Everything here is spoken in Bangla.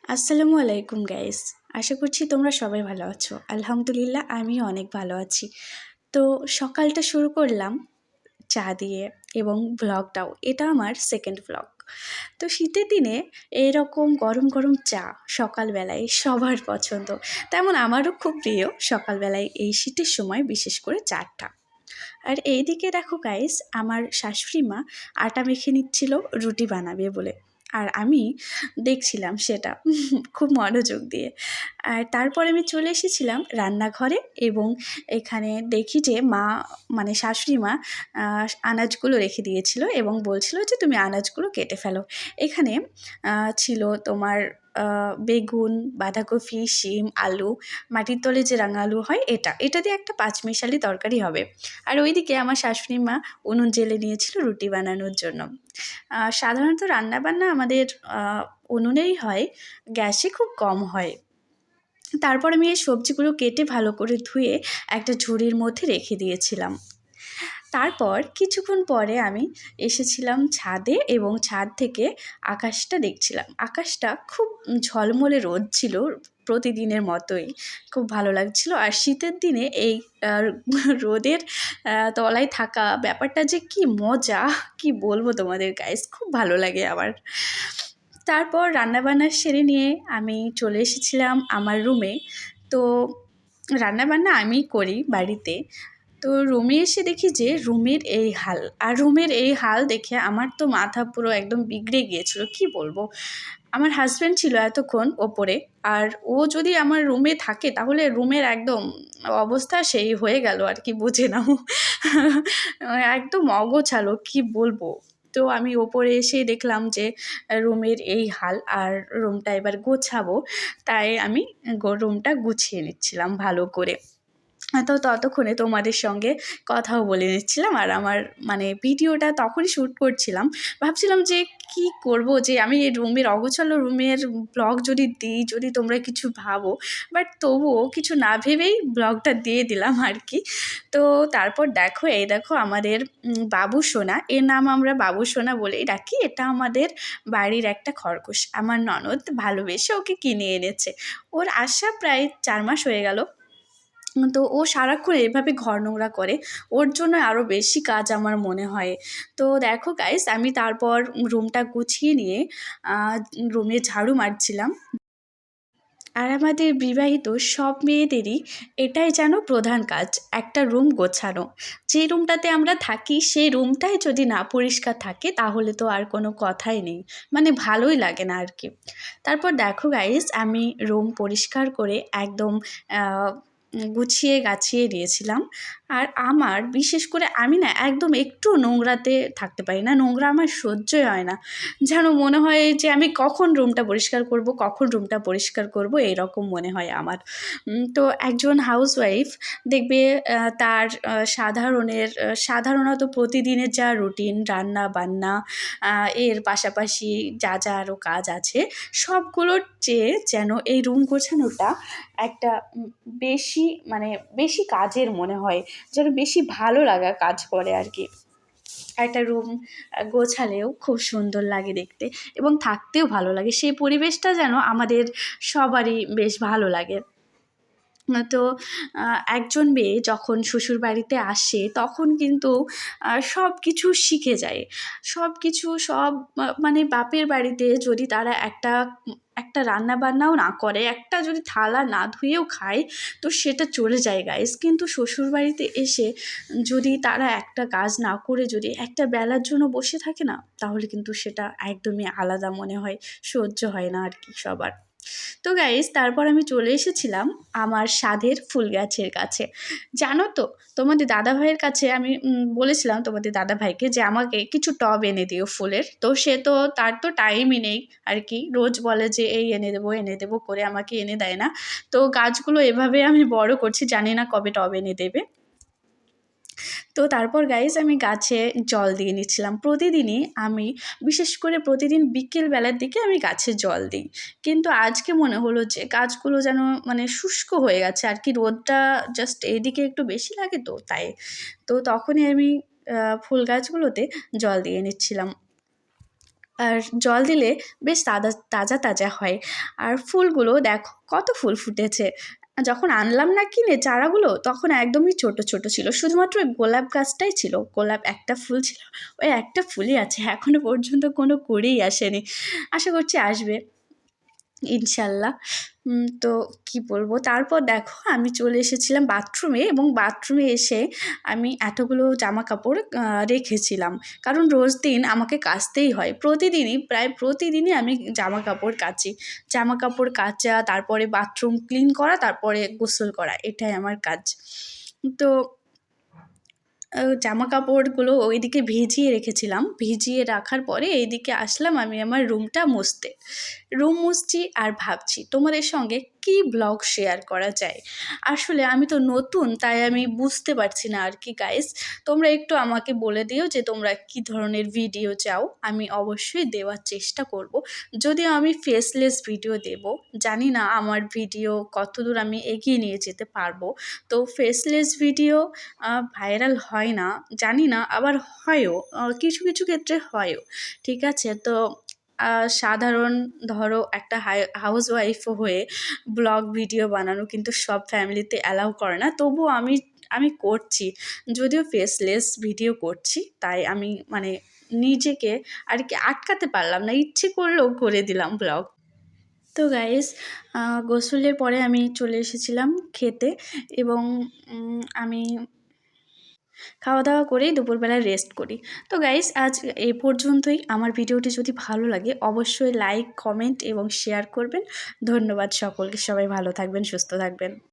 আসসালামু আলাইকুম গাইস। আশা করছি তোমরা সবাই ভালো আছো। আলহামদুলিল্লাহ আমিও অনেক ভালো আছি। তো সকালটা শুরু করলাম চা দিয়ে এবং ভ্লগটাও। এটা আমার সেকেন্ড ভ্লগ। তো শীতের দিনে এরকম গরম গরম চা সকালবেলায় সবার পছন্দ। তেমন আমারও খুব প্রিয় সকালবেলায় এই শীতের সময় বিশেষ করে চাটা। আর এইদিকে দেখো গাইস, আমার শাশুড়ি মা আটা মেখে নিচ্ছিল রুটি বানাবে বলে। আর আমি দেখছিলাম সেটা খুব মনোযোগ দিয়ে। আর তারপরে আমি চলে এসেছিলাম রান্নাঘরে এবং এখানে দেখি যে মা মানে শাশুড়ি মা আনাজগুলো রেখে দিয়েছিল এবং বলছিল যে তুমি আনাজগুলো কেটে ফেলো। এখানে ছিল তোমার বেগুন, বাঁধাকপি, শিম, আলু, মাটির তলে যে রাঙা আলু হয় এটা দিয়ে একটা পাঁচমিশালি তরকারি হবে। আর ওইদিকে আমার শাশুড়ি মা উনুন জ্বেলে নিয়েছিল রুটি বানানোর জন্য। সাধারণত রান্নাবান্না আমাদের উনুনেই হয়, গ্যাসে খুব কম হয়। তারপর আমি এই সবজিগুলো কেটে ভালো করে ধুয়ে একটা ঝুড়ির মধ্যে রেখে দিয়েছিলাম। তারপর কিছুক্ষণ পরে আমি এসেছিলাম ছাদে এবং ছাদ থেকে আকাশটা দেখছিলাম। আকাশটা খুব ঝলমলে রোদ ছিল, প্রতিদিনের মতোই খুব ভালো লাগছিল। আর শীতের দিনে এই রোদের তলায় থাকা ব্যাপারটা যে কি মজা, কি বলবো তোমাদের গাইস, খুব ভালো লাগে আমার। তারপর রান্নাবান্না সেরে নিয়ে আমি চলে এসেছিলাম আমার রুমে। তো রান্নাবান্না আমিই করি বাড়িতে। তো রুমে এসে দেখি যে রুমের এই হাল, আর রুমের এই হাল দেখে আমার তো মাথা পুরো একদম বিগড়ে গিয়েছিল, কি বলবো। আমার হাজব্যান্ড ছিল এতক্ষণ ওপরে, আর ও যদি আমার রুমে থাকে তাহলে রুমের একদম অবস্থা সেই হয়ে গেল আর কি, বুঝে নাও। একদম অগোছালো, কি বলবো। তো আমি ওপরে এসে দেখলাম যে রুমের এই হাল, আর রুমটা এবার গোছাবো, তাই আমি রুমটা গুছিয়ে নিচ্ছিলাম ভালো করে। তো ততক্ষণে তোমাদের সঙ্গে কথাও বলে নিচ্ছিলাম, আর আমার মানে ভিডিওটা তখনই শ্যুট করছিলাম। ভাবছিলাম যে কি করব, যে আমি এই রুমের অগোছালো রুমের ব্লগ যদি দিই, যদি তোমরা কিছু ভাবো, বাট তবুও কিছু না ভেবেই ব্লগটা দিয়ে দিলাম আর কি। তো তারপর দেখো, এই দেখো আমাদের বাবু সোনা, এর নাম আমরা বাবু সোনা বলেই ডাকি। এটা আমাদের বাড়ির একটা খরগোশ, আমার ননদ ভালোবেসে ওকে কিনে এনেছে। ওর আসা প্রায় 4 মাস হয়ে গেল। তো ও সারাক্ষণ এভাবে ঘর নোংরা করে, ওর জন্য আরও বেশি কাজ আমার মনে হয়। তো দেখো গাইস, আমি তারপর রুমটা গুছিয়ে নিয়ে রুমে ঝাড়ু মারছিলাম। আর আমাদের বিবাহিত সব মেয়েদেরই এটাই যেন প্রধান কাজ, একটা রুম গোছানো। যে রুমটাতে আমরা থাকি সেই রুমটাই যদি না পরিষ্কার থাকে তাহলে তো আর কোনো কথাই নেই, মানে ভালোই লাগে না আর কি। তারপর দেখো গাইস, আমি রুম পরিষ্কার করে একদম গুছিয়ে গাছিয়ে দিয়েছিলাম। আর আমার বিশেষ করে আমি না একদম একটু নোংরাতে থাকতে পারি না, নোংরা আমার সহ্যই হয় না। যেন মনে হয় যে আমি কখন রুমটা পরিষ্কার করব, কখন রুমটা পরিষ্কার করব, এরকম মনে হয় আমার। তো একজন হাউসওয়াইফ দেখবে তার সাধারণত প্রতিদিনের যা রুটিন, রান্না বান্না, এর পাশাপাশি যা যা আরও কাজ আছে, সবগুলোর চেয়ে যেন এই রুম গোছানোটা একটা বেশি মানে বেশি কাজের মনে হয়, যেন বেশি ভালো লাগা কাজ করে আর কি। একটা রুম গোছালেও খুব সুন্দর লাগে দেখতে এবং থাকতেও ভালো লাগে, সেই পরিবেশটা যেন আমাদের সবারই বেশ ভালো লাগে। তো একজন মেয়ে যখন শ্বশুরবাড়িতে আসে তখন কিন্তু সব কিছু শিখে যায়। সব কিছু মানে বাপের বাড়িতে যদি তারা একটা রান্নাবান্নাও না করে, একটা যদি থালা না ধুয়েও খায়, তো সেটা চলে যায় গাইস। কিন্তু শ্বশুরবাড়িতে এসে যদি তারা একটা কাজ না করে যদি একটা বেলার জন্য বসে থাকে না, তাহলে কিন্তু সেটা একদমই আলাদা মনে হয়, সহ্য হয় না আর কি সবার। তো গাইস, তারপর আমি চলে এসেছিলাম আমার সাধের ফুল গাছের কাছে। জানো তো, তোমাদের দাদাভাইয়ের কাছে আমি বলেছিলাম তোমাদের দাদাভাইকে যে আমাকে কিছু টব এনে দিও ফুলের। তো সে তো, তার তো টাইমই নেই আর কি, রোজ বলে যে এই এনে দেবো করে আমাকে এনে দেয় না। তো গাছগুলো এভাবে আমি বড় করছি, জানি না কবে টব এনে দেবে। তো তারপর গাইস, আমি গাছে জল দিয়ে নিচ্ছিলাম প্রতিদিনই। আমি বিশেষ করে প্রতিদিন বিকেল বেলার দিকে আমি গাছে জল দিই। কিন্তু আজকে মনে হলো যে গাছগুলো যেন মানে শুষ্ক হয়ে গেছে আর কি, রোদটা জাস্ট এইদিকে একটু বেশি লাগে তো তাই। তো তখনই আমি ফুল গাছগুলোতে জল দিয়ে নিচ্ছিলাম। আর জল দিলে বেশ তাজা তাজা হয়। আর ফুলগুলো দেখো কত ফুল ফুটেছে। যখন আনলাম না কিনে চারাগুলো তখন একদমই ছোট ছোট ছিল, শুধুমাত্র ওই গোলাপ গাছটাই ছিল, গোলাপ একটা ফুল ছিল, ওই একটা ফুলই আছে, এখনো পর্যন্ত কোনো কুঁড়িই আসেনি। আশা করছি আসবে ইনশাল্লাহ। তো কি বলবো, তারপর দেখো আমি চলে এসেছিলাম বাথরুমে, এবং বাথরুমে এসে আমি এতগুলো জামা কাপড় রেখেছিলাম, কারণ রোজ দিন আমাকে কাচতেই হয়, প্রতিদিনই প্রায় প্রতিদিনই আমি জামা কাপড় কাচি। জামা কাপড় কাচা, তারপরে বাথরুম ক্লিন করা, তারপরে গোসল করা, এটাই আমার কাজ। তো জামা কাপড়গুলো ওইদিকে ভিজিয়ে রেখেছিলাম, ভিজিয়ে রাখার পরে এইদিকে আসলাম আমি আমার রুমটা মুছতে। রুম মুছছি আর ভাবছি তোমাদের সঙ্গে কি ব্লগ শেয়ার করা যায়। আসলে আমি তো নতুন, তাই আমি বুঝতে পারছি না আর কি গাইস। তোমরা একটু আমাকে বলে দিও যে তোমরা কি ধরনের ভিডিও চাও, আমি অবশ্যই দেওয়ার চেষ্টা করব। যদিও আমি ফেসলেস ভিডিও দেব, জানি না আমার ভিডিও কতদূর আমি এগিয়ে নিয়ে যেতে পারবো। তো ফেসলেস ভিডিও ভাইরাল হয় না জানি না, আবার হয়ও, কিছু কিছু ক্ষেত্রে হয়ও, ঠিক আছে। তো সাধারণ ধরো একটা হাউস ওয়াইফ হয়ে ব্লগ ভিডিও বানানো কিন্তু সব ফ্যামিলিতে অ্যালাউ করে না, তবুও আমি করছি, যদিও ফেসলেস ভিডিও করছি, তাই আমি মানে নিজেকে আর কি আটকাতে পারলাম না, ইচ্ছে করলেও করে দিলাম ব্লগ। তো গাইস, গোসলের পরে আমি চলে এসেছিলাম খেতে, এবং আমি খাওয়া দাওয়া করেই দুপুরবেলা রেস্ট করি। তো গাইস, আজ এই পর্যন্তই। আমার ভিডিওটি যদি ভালো লাগে অবশ্যই লাইক, কমেন্ট এবং শেয়ার করবেন। ধন্যবাদ সকলকে, সবাই ভালো থাকবেন, সুস্থ থাকবেন।